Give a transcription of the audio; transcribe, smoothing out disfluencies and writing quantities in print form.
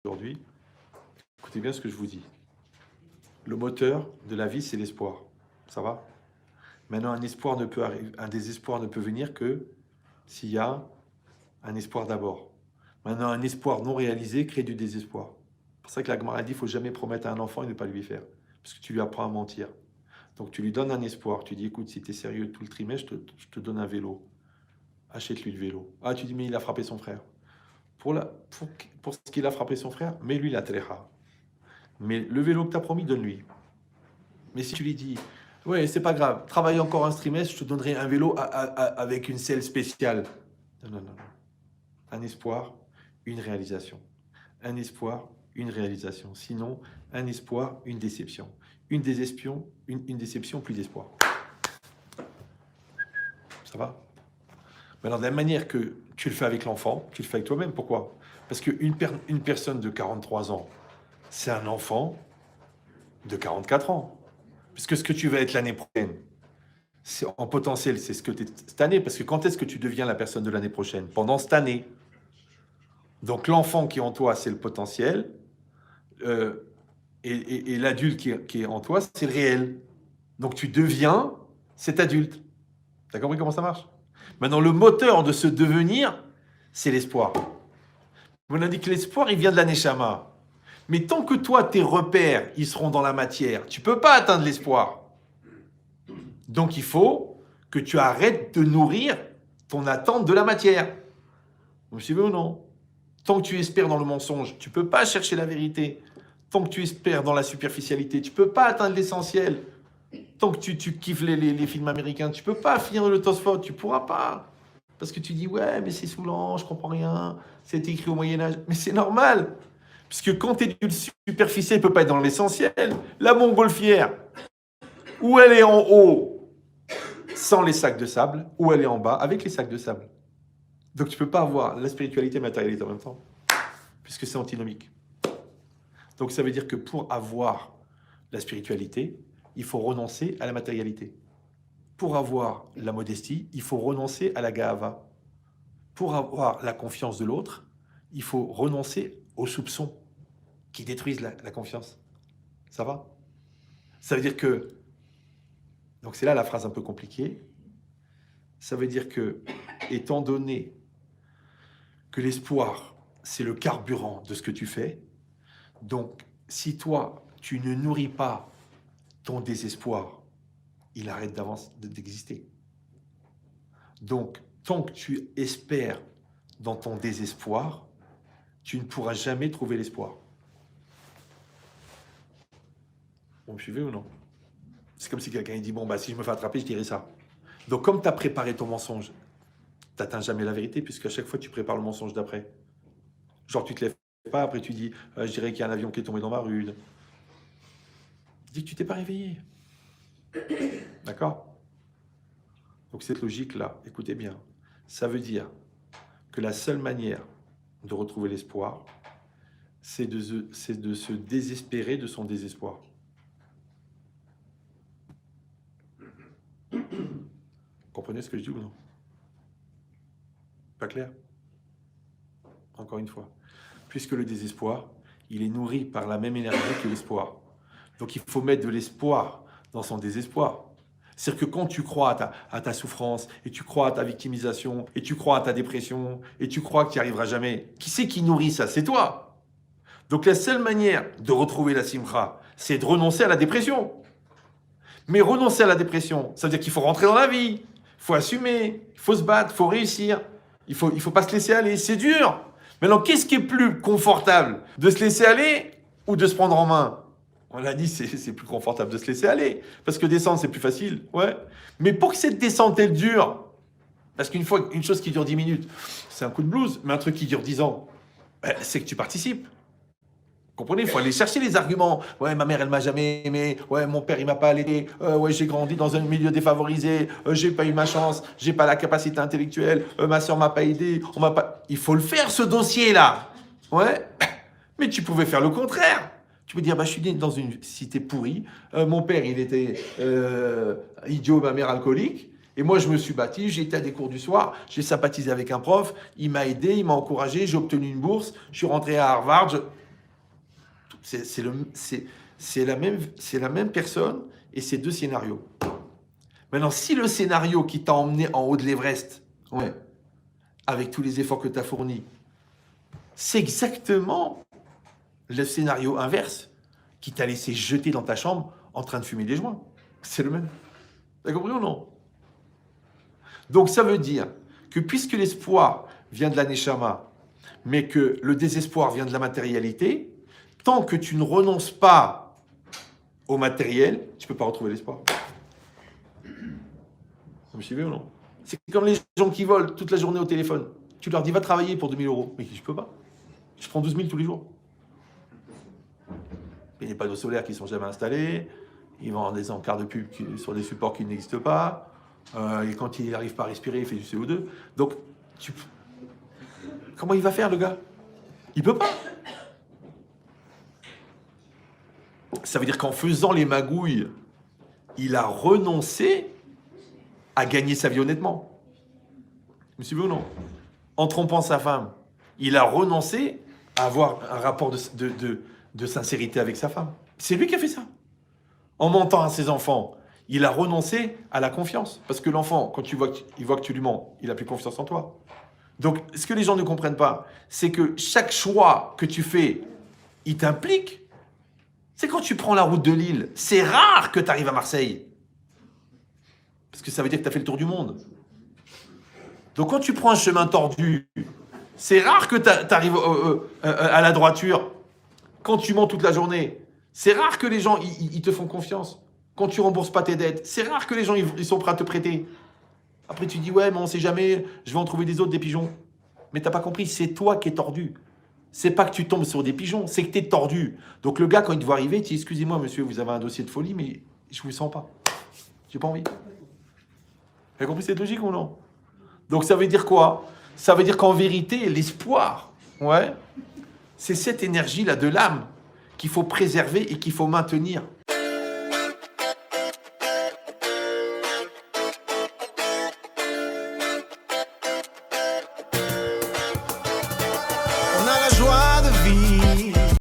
aujourd'hui, écoutez bien ce que je vous dis. Le moteur de la vie, c'est l'espoir. Ça va? Maintenant, un désespoir ne peut venir que s'il y a un espoir d'abord. Maintenant, un espoir non réalisé crée du désespoir. C'est pour ça que la Gemara dit, il ne faut jamais promettre à un enfant et ne pas lui faire. Parce que tu lui apprends à mentir. Donc tu lui donnes un espoir. Tu dis, écoute, si tu es sérieux tout le trimestre, je te donne un vélo. Achète-lui le vélo. Ah, tu dis, mais il a frappé son frère. Pour ce qu'il a frappé son frère, mets-lui la tréha. Mais le vélo que tu as promis, donne-lui. Mais si tu lui dis, ouais, c'est pas grave, travaille encore un trimestre, je te donnerai un vélo avec une selle spéciale. Non, non, non. Un espoir, une réalisation. Un espoir, une réalisation. Sinon, un espoir, une déception. Une déception, plus d'espoir. Ça va? Mais alors, de la même manière que tu le fais avec l'enfant, tu le fais avec toi-même. Pourquoi? Parce qu'une personne de 43 ans, c'est un enfant de 44 ans. Puisque ce que tu vas être l'année prochaine, en potentiel, c'est ce que tu es cette année. Parce que quand est-ce que tu deviens la personne de l'année prochaine? Pendant cette année. Donc l'enfant qui est en toi, c'est le potentiel. Et l'adulte qui est en toi, c'est le réel. Donc tu deviens cet adulte. Tu as compris comment ça marche? Maintenant, le moteur de ce devenir, c'est l'espoir. On a dit que l'espoir, il vient de la Neshama. Mais tant que toi, tes repères, ils seront dans la matière, tu ne peux pas atteindre l'espoir. Donc il faut que tu arrêtes de nourrir ton attente de la matière. Vous me suivez ou non? Tant que tu espères dans le mensonge, tu ne peux pas chercher la vérité. Tant que tu espères dans la superficialité, tu ne peux pas atteindre l'essentiel. Tant que tu kiffes les films américains, tu ne peux pas finir le Tosfot, tu ne pourras pas. Parce que tu dis, ouais, mais c'est saoulant, je ne comprends rien, c'est écrit au Moyen-Âge. Mais c'est normal. Puisque quand tu es du superficiel, il ne peut pas être dans l'essentiel. La montgolfière, où elle est en haut, sans les sacs de sable, ou elle est en bas, avec les sacs de sable. Donc tu ne peux pas avoir la spiritualité et la matérialité en même temps, puisque c'est antinomique. Donc ça veut dire que pour avoir la spiritualité, il faut renoncer à la matérialité. Pour avoir la modestie, il faut renoncer à la gahava. Pour avoir la confiance de l'autre, il faut renoncer aux soupçons qui détruisent la confiance. Ça va? Ça veut dire que... Donc c'est là la phrase un peu compliquée. Ça veut dire que, étant donné que l'espoir, c'est le carburant de ce que tu fais, donc si toi, tu ne nourris pas ton désespoir, il arrête d'exister. Donc, tant que tu espères dans ton désespoir, tu ne pourras jamais trouver l'espoir. Vous me suivez ou non? C'est comme si quelqu'un dit, bon, si je me fais attraper, je dirai ça. Donc, comme tu as préparé ton mensonge, tu n'atteins jamais la vérité, puisqu'à chaque fois, tu prépares le mensonge d'après. Genre, tu te lèves pas, après tu dis, je dirais qu'il y a un avion qui est tombé dans ma rue. Dis que tu t'es pas réveillé. D'accord? Donc cette logique-là, écoutez bien, ça veut dire que la seule manière de retrouver l'espoir, c'est de se désespérer de son désespoir. Comprenez ce que je dis ou non? Pas clair? Encore une fois. Puisque le désespoir, il est nourri par la même énergie que l'espoir. Donc il faut mettre de l'espoir dans son désespoir. C'est-à-dire que quand tu crois à ta souffrance, et tu crois à ta victimisation, et tu crois à ta dépression, et tu crois que tu n'y arriveras jamais, qui c'est qui nourrit ça? C'est toi. Donc la seule manière de retrouver la simcha, c'est de renoncer à la dépression. Mais renoncer à la dépression, ça veut dire qu'il faut rentrer dans la vie, il faut assumer, il faut se battre, il faut réussir, il faut pas se laisser aller, c'est dur. Maintenant, qu'est-ce qui est plus confortable? De se laisser aller ou de se prendre en main? On l'a dit, c'est plus confortable de se laisser aller. Parce que descendre, c'est plus facile. Ouais. Mais pour que cette descente, elle dure, parce qu'une chose qui dure 10 minutes, c'est un coup de blues, mais un truc qui dure 10 ans, c'est que tu participes. Vous comprenez? Il faut aller chercher les arguments. Ouais, ma mère, elle m'a jamais aimé. Ouais, mon père, il m'a pas allaité. Ouais, j'ai grandi dans un milieu défavorisé. J'ai pas eu ma chance. J'ai pas la capacité intellectuelle. Ma soeur m'a pas aidé. On m'a pas... Il faut le faire, ce dossier-là. Ouais. Mais tu pouvais faire le contraire. Tu peux dire, je suis né dans une cité pourrie. Mon père, il était idiot, ma mère alcoolique. Et moi, je me suis battu, j'ai été à des cours du soir, j'ai sympathisé avec un prof, il m'a aidé, il m'a encouragé, j'ai obtenu une bourse, je suis rentré à Harvard. C'est la même personne et c'est deux scénarios. Maintenant, si le scénario qui t'a emmené en haut de l'Everest, ouais, avec tous les efforts que tu as fournis, c'est exactement le scénario inverse qui t'a laissé jeter dans ta chambre en train de fumer des joints. C'est le même. T'as compris ou non? Donc ça veut dire que puisque l'espoir vient de la neshama, mais que le désespoir vient de la matérialité, tant que tu ne renonces pas au matériel, tu ne peux pas retrouver l'espoir. Vous me suivez ou non? C'est comme les gens qui volent toute la journée au téléphone. Tu leur dis va travailler pour 2000 euros. Mais je ne peux pas. Je prends 12 000 tous les jours. Il n'y a pas d'eau solaire qui ne sont jamais installés. Ils vendent des encarts de pub sur des supports qui n'existent pas. Et quand il n'arrive pas à respirer, il fait du CO2. Donc, comment il va faire, le gars? Il ne peut pas. Ça veut dire qu'en faisant les magouilles, il a renoncé à gagner sa vie honnêtement. Vous me suivez ou non? En trompant sa femme, il a renoncé à avoir un rapport de sincérité avec sa femme. C'est lui qui a fait ça. En mentant à ses enfants, il a renoncé à la confiance. Parce que l'enfant, quand il voit que tu lui mens, il n'a plus confiance en toi. Donc, ce que les gens ne comprennent pas, c'est que chaque choix que tu fais, il t'implique. C'est quand tu prends la route de Lille, c'est rare que tu arrives à Marseille. Parce que ça veut dire que tu as fait le tour du monde. Donc quand tu prends un chemin tordu, c'est rare que tu arrives à la droiture. Quand tu mens toute la journée, c'est rare que les gens ils te font confiance. Quand tu rembourses pas tes dettes, c'est rare que les gens ils sont prêts à te prêter. Après tu dis ouais mais on sait jamais, je vais en trouver des autres, des pigeons. Mais t'as pas compris, c'est toi qui es tordu. C'est pas que tu tombes sur des pigeons, c'est que tu es tordu. Donc le gars, quand il te voit arriver, il dit « Excusez-moi, monsieur, vous avez un dossier de folie, mais je vous sens pas. J'ai pas envie. » Vous avez compris cette logique ou non? Donc ça veut dire quoi? Ça veut dire qu'en vérité, l'espoir, ouais, c'est cette énergie-là de l'âme qu'il faut préserver et qu'il faut maintenir.